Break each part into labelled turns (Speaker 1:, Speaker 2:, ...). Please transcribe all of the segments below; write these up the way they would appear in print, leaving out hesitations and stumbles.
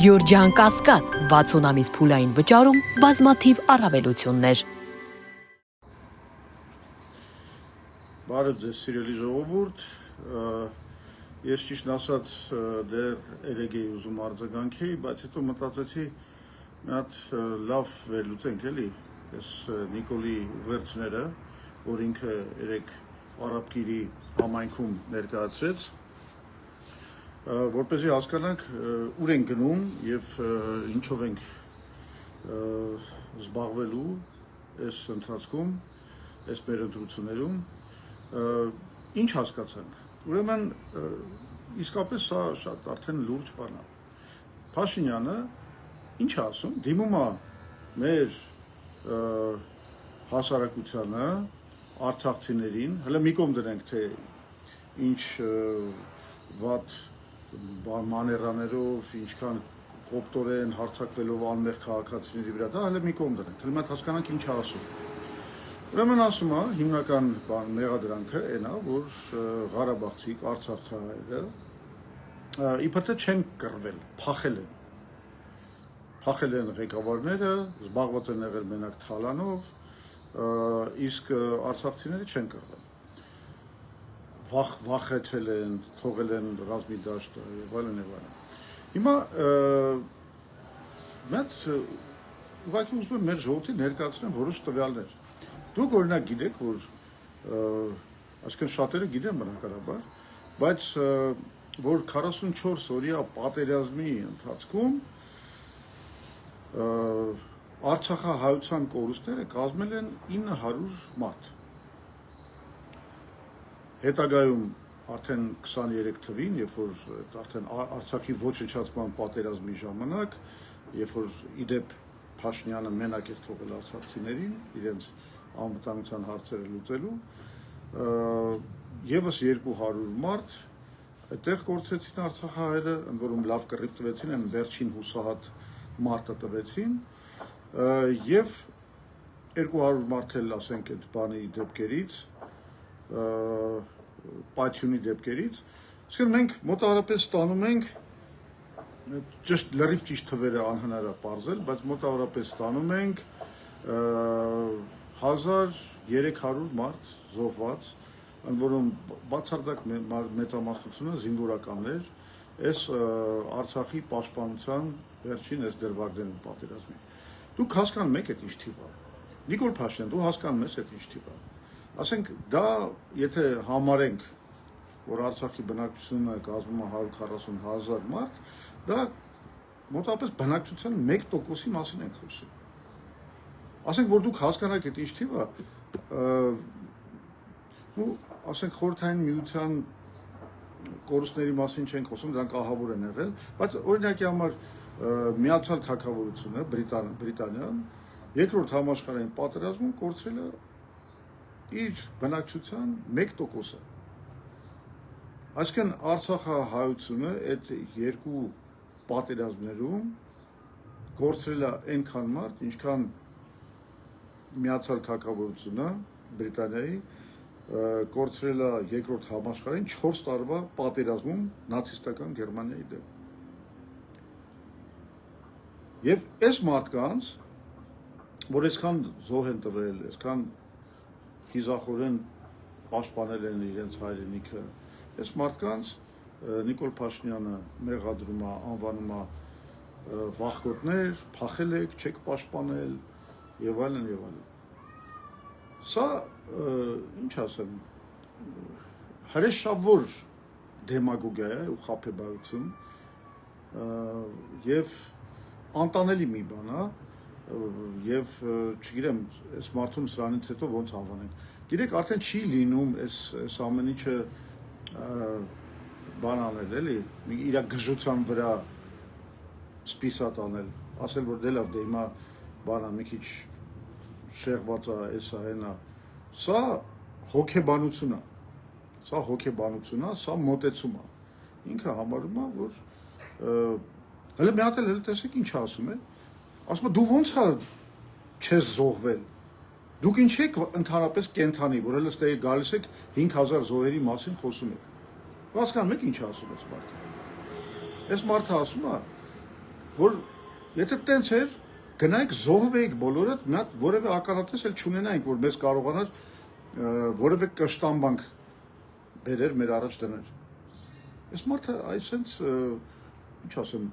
Speaker 1: Գյորջյան Կասկադ 60 ամիս փուլային վճարում բազմաթիվ առավելություններ։
Speaker 2: Բարև ձեզ սիրելի ժողովուրդ, ես ճիշտ ասած դեռ երեկ էի ուզում արձագանքեի, բայց հետո մտածեցի մի հատ լավ վերլուծենք էլի, ես Նիկոլի ուղերձները, որ ինքը երեկ Արաբկիրի համայնքում ներկայացրեց, որպեսզի հասկանանք ուր ենք գնում եւ ինչով ենք զբաղվելու այս ընթացքում, այս մեր ընտրություններում, ինչ հասկացանք։ Ուրեմն իսկապես սա շատ արդեն լուրջ բան է։ Փաշինյանը ինչ է ասում, դիմում է մեր հասարակությանը, արցախցիներին, հələ մի կողմ դնենք, թե ինչ վատ մաներաներով, ինչքան կոպտորեն հարձակվելով անմեղ քաղաքացիների վրա, դա հələ մի կողմ դնենք, թվում է հասկանանք ինչ է ասում։ Ուրեմն ասում է, հիմնական մեղադրանքը այն է, որ Ղարաբաղցիք, արցախցիները իբր թե չեն կռվել, փախել են ղեկավարները, զբաղված են եղել մենակ թալանով, իսկ արցախցիները չեն կռվել։ Վախեցել են, թողել են ռազմի դաշտը եւ այլն եւ այլն։ Հիմա մենք ուղղակի ուզում եմ մեր ժողովրդին ներկայացնեմ որոշ տվյալներ։ Դուք օրինակ գիտեք, որ այսինքն շատերը գիտեն բնականաբար, բայց որ 44 օրյա պատերազմի ընթացքում արցախահայության կորուստները կազմել են 900 մարդ։ Հետագայում արդեն 23 թվին, երբ որ արդեն Արցախի ոչնչացման պատերազմի ժամանակ, երբ որ իդեպ Փաշինյանը մենակ էր թողել արցախցիներին, իրենց անվտանգության հարցերը լուծելու, եւս 200 մարդ այդտեղ կորցրեցին արցախահայերը, ընդ որում լավ կռիվ տվեցին, այն վերջին հուսահատ մարտը տվեցին, եւ 200 մարդ էլ ասենք այդ բանի դեպքերից պայթյունի դեպքերից, այսինքն մենք մոտավորապես ստանում ենք լրիվ ճիշտ թվերը անհնար է պարզել, բայց մոտավորապես ստանում ենք 1300 մարդ զոհված, ընդ որում բացարձակ մեծամասնությունը զինվորականներ, այս Արցախի պաշտպանության վերջին այս դրվագներն պատերազմի։ Դուք հասկանում եք այդ ինչ թիվ է։ Նիկոլ Փաշինյան, դու հասկանում ես այդ ինչ թիվ է։ Ասենք դա եթե համարենք, որ Արցախի բնակչությունը կազմում է 140,000 մարդ, դա մոտավորապես բնակչության 1%-ի մասին ենք խոսում։ Ասենք որ դուք հասկանաք այդ ինչ թիվ է, ասենք Խորհրդային Միության կորուստների մասին չենք խոսում, դրանք ահավոր են եղել, բայց օրինակի համար Միացյալ Թագավորությունը, Բրիտանիան, երկրորդ համաշխարհային պատերազմում կորցրել է իր բնակչության 1%-ը։ Այսինքն արցախահայությունը այդ երկու պատերազմներում կորցրել է այնքան մարդ, ինչքան Միացյալ Թագավորությունը Բրիտանիայի կորցրել է երկրորդ համաշխարհային 4 տարվա պատերազմում նացիստական Գերմանիայի դեմ։ Եվ այս մարդկանց, որ այսքան զոհ են տվել, այսքան խիզախորեն պաշտպանել են իրենց հայրենիքը, այս մարդկանց Նիկոլ Փաշինյանը մեղադրում է, անվանում է վախկոտներ, փախել եք, չեք պաշտպանել եւ այլն եւ այլն։ Սա ինչ ասեմ, հրեշավոր դեմագոգիա է ու խաբեբայություն եւ անտանելի մի բան է եւ չգիտեմ, այս մարդուն սրանից հետո ոնց անվանենք։ Գիտեք, արդեն չի լինում այս ամեն ինչը բան անել, էլի, իր գժության վրա սպիսատ անել, ասել որ դե լավ, դե հիմա բանա մի քիչ շեղված է, էսա հենա։ Սա հոգեբանություն է։ Սա մոտեցում է։ Ինքը համարում է, որ հələ մի հատ էլ տեսեք ինչ ասում է։ Ասում է դու ոնց է չես զոհվել։ Դուք ինչ եք ընդհանրապես կենթանի, որ հələ ստե գալիս եք 5000 զոհերի մասին խոսում եք։ Հասկանում եք ինչ ասում այս մարդը։ Այս մարդը ասում է, որ եթե տենց էր գնայք զոհվեիք բոլորը, մի հատ որևէ ականատես էլ չունենայինք, որ մեզ կարողանար որևէ կշտամբանք բերեր մեր առաջ դներ։ Այս մարդը այսենց ինչ ասեմ,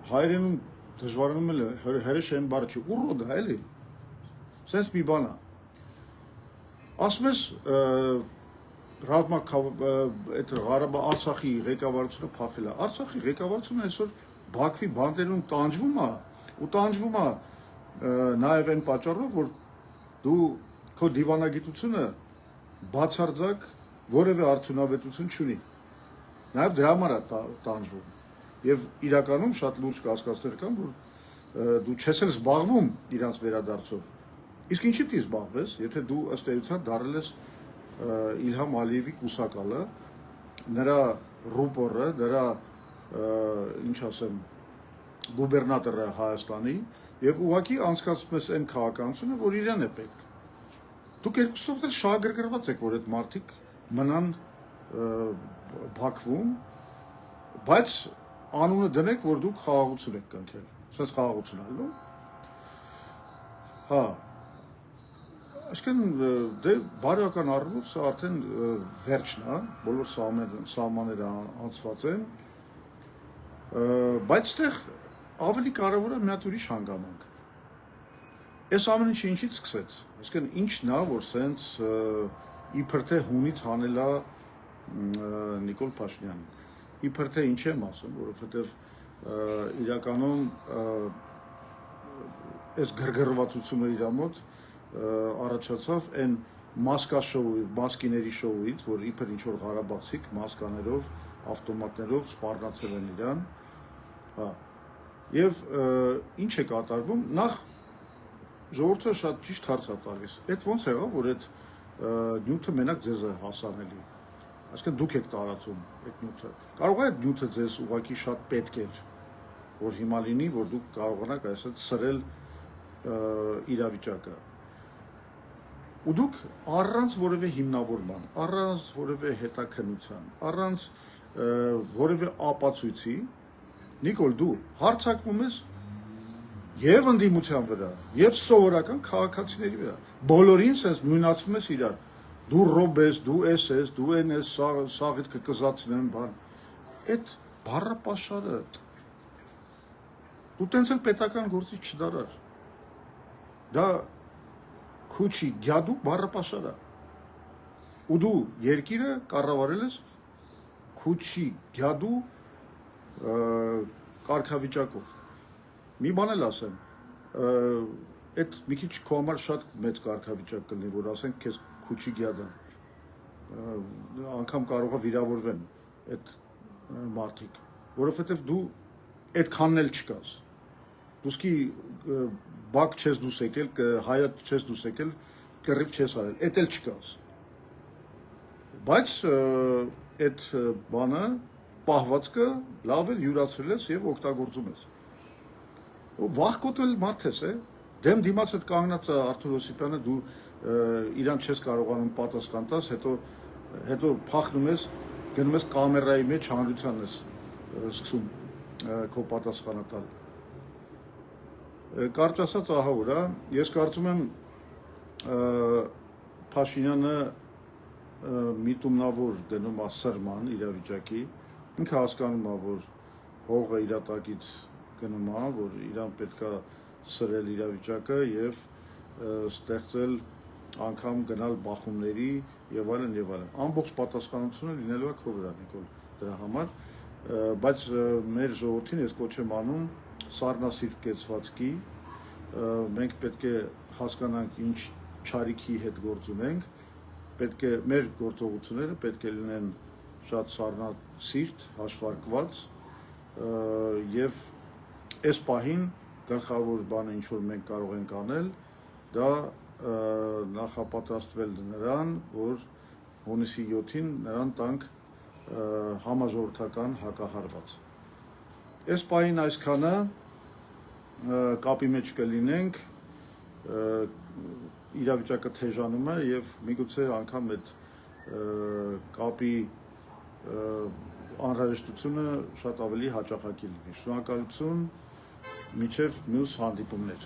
Speaker 2: հայերենում դժվարանում էլ հրեշ են բառը չի, ուռոդ է էլի։ Սենց մի բան է։ Ասում ես այդ Ղարաբաղ Արցախի ղեկավարությունը փախել է։ Արցախի ղեկավարությունը այսօր Բաքվի բանտերում տանջվում է ու տանջվում է նաև այն պատճառով, որ դու քո դիվանագիտությունը բացարձակ որևէ արդյունավետություն չունի։ Նաև դրա համար է տանջվում։ Եվ իրականում շատ լուրջ կասկածներ կան, որ դու չես էլ զբաղվում իրանց վերադարձով։ Իսկ ինչի՞ պիտի զբաղվես, եթե դու ըստ էության դառել ես Իլհամ Ալիևի կուսակալը, նրա ռուպորը, նրա ինչ ասեմ, գուբերնատորը Հայաստանի եւ ուղղակի անցկացնում ես այն քաղաքականությունը, որ իրեն է պետք։ Դուք երկուսով էլ շահագրգռված եք, որ այդ մարդիկ մնան Բաքվում, բայց անունը դնեք, որ դուք խաղաղություն եք կնքել։ Սենց խաղաղություն ալու։ Հա։ Այսինքն դե բարոյական առումով սա արդեն վերջն է, բոլոր սահմանները անցված են, բայց այդտեղ ավելի կարևոր է մի հատ ուրիշ հանգամանք։ Այս ամեն ինչը ինչից սկսեց։ Այսինքն ինչն է, որ սենց իբր թե հունից հանելա Նիկոլ Փաշինյանն։ Իբր թե ինչ եմ ասում, որովհետև իրականում այս գրգռվածությունը իր մոտ առաջացավ այն մասկիների շոուից, որ իբր ինչ-որ Ղարաբաղցիք մասկաներով, ավտոմատներով սպառնացել են իրան, հա, եւ ինչ է կատարվում, նախ ժողովուրդը շատ ճիշտ հարց է տալիս, այդ ոնց եղավ, որ այդ նյութը մենակ ձեզ է հասանելի, այսինքն դուք եք տարածում այդ նյութը, կարող է այդ նյութը ձեզ ուղղակի շատ պետք էր, որ հիմա լինի, որ դուք կարողանաք այսպես սրել իրավիճակը։ Ու դուք առանց որևէ հիմնավորման, առանց որևէ հետաքննության, առանց որևէ ապացույցի, Նիկոլ, դու հարձակվում ես եւ ընդդիմության վրա, եւ սովորական քաղաքացիների վրա։ Բոլորին sense նույնացում ես իրար։ Դու ռոբ ես, դու էս ես, դու են ես, սաղիդ կկզացնեմ բան։ Այդ բառապաշարը դու տենց էլ պետական գործից չդարար։ Դա Քուչի գյադու բառապաշարա։ Ու դու երկիրը կառավարել ես Քուչի գյադու կարգավիճակով։ Մի բան էլ ասեմ, այդ մի քիչ քո համար շատ մեծ կարգավիճակ կլինի, որ ասենք քեզ Քուչի գյադա։ Անգամ կարող է վիրավորվեն այդ մարդիկ, որովհետև դու այդքանն էլ չկաս։ Դուսկի բակ չես դուս եկել, հայատ չես դուս եկել, կռիվ չես արել, էդ էլ չկաս։ Բայց այդ բանը, պահվածքը լավ էլ յուրացրել ես եւ օգտագործում ես։ Վախկոտ էլ մարդ ես, դեմ դիմաց այդ կանգնած Արթուր Օսիպյանը դու իրան չես կարողանում պատասխան տաս, հետո փախնում ես, գնում ես կամերայի մեջ հանրությանն ես սկսում քո պատասխանը տալ։ Կարճ ասած ահա ուր է, ես կարծում եմ Փաշինյանը միտումնավոր գնում է սրման իրավիճակի, ինքը հասկանում է, որ հողը իր տակից գնում է, որ իրան պետք է սրել իրավիճակը եւ ստեղծել անգամ գնալ բախումների եւ այլն եւ այլն։ Ամբողջ պատասխանատվությունը լինելու է քո վրա, Նիկոլ, դրա համար, բայց մեր ժողովրդին ես կոչ եմ անում սառնասիրտ կեցվածքի, մենք պետք է հասկանանք ինչ չարիքի հետ գործ ունենք, պետք է մեր գործողությունները պետք է լինեն շատ սառնասիրտ, հաշվարկված եւ այս պահին գլխավոր բանը ինչ որ մենք կարող ենք անել, դա նախապատրաստվել նրան, որ հունիսի 7-ին նրան տանք համաժողովրդական հակահարված։ Այս պահին այսքանը կապի մեջ կլինենք, իրավիճակը թեժանում է եւ միգուցե անգամ այդ կապի անհրաժեշտությունը շատ ավելի հաճախակի լինի։ Շնորհակալություն, Մինչև մյուս հանդիպումներ։